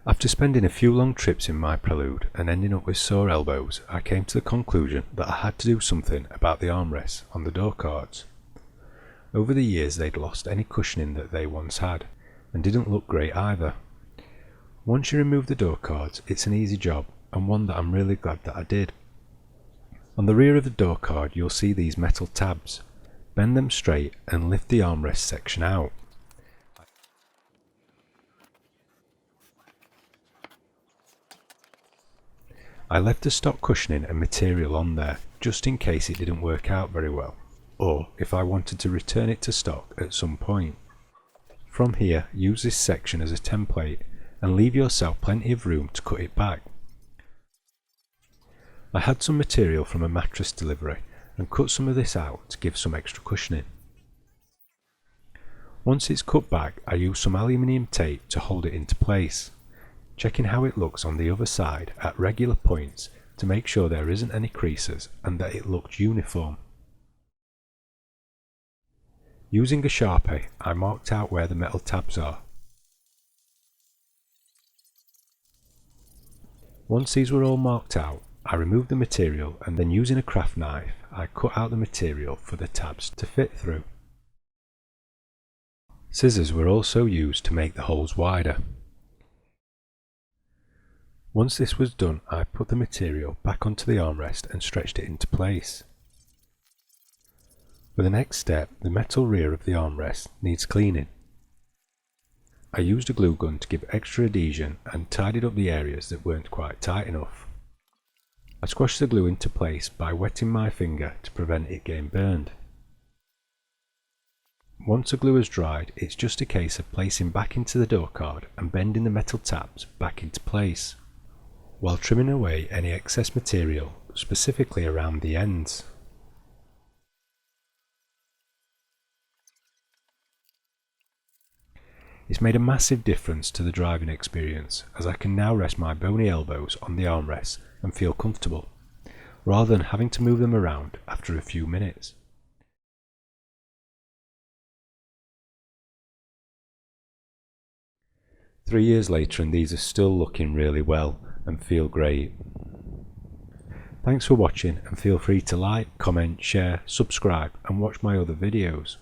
After spending a few long trips in my Prelude and ending up with sore elbows, I came to the conclusion that I had to do something about the armrests on the door cards. Over the years they'd lost any cushioning that they once had, and didn't look great either. Once you remove the door cards, it's an easy job, and one that I'm really glad that I did. On the rear of the door card you'll see these metal tabs. Bend them straight and lift the armrest section out. I left the stock cushioning and material on there, just in case it didn't work out very well, or if I wanted to return it to stock at some point. From here, use this section as a template and leave yourself plenty of room to cut it back. I had some material from a mattress delivery and cut some of this out to give some extra cushioning. Once it's cut back, I use some aluminium tape to hold it into place, checking how it looks on the other side at regular points to make sure there isn't any creases and that it looks uniform. Using a Sharpie, I marked out where the metal tabs are. Once these were all marked out, I removed the material and then using a craft knife, I cut out the material for the tabs to fit through. Scissors were also used to make the holes wider. Once this was done, I put the material back onto the armrest and stretched it into place. For the next step, the metal rear of the armrest needs cleaning. I used a glue gun to give extra adhesion and tidied up the areas that weren't quite tight enough. I squashed the glue into place by wetting my finger to prevent it getting burned. Once the glue has dried, it's just a case of placing back into the door card and bending the metal tabs back into place, while trimming away any excess material, specifically around the ends. It's made a massive difference to the driving experience, as I can now rest my bony elbows on the armrests and feel comfortable, rather than having to move them around after a few minutes. Three years later and these are still looking really well and feel great. Thanks for watching and feel free to like, comment, share, subscribe and watch my other videos.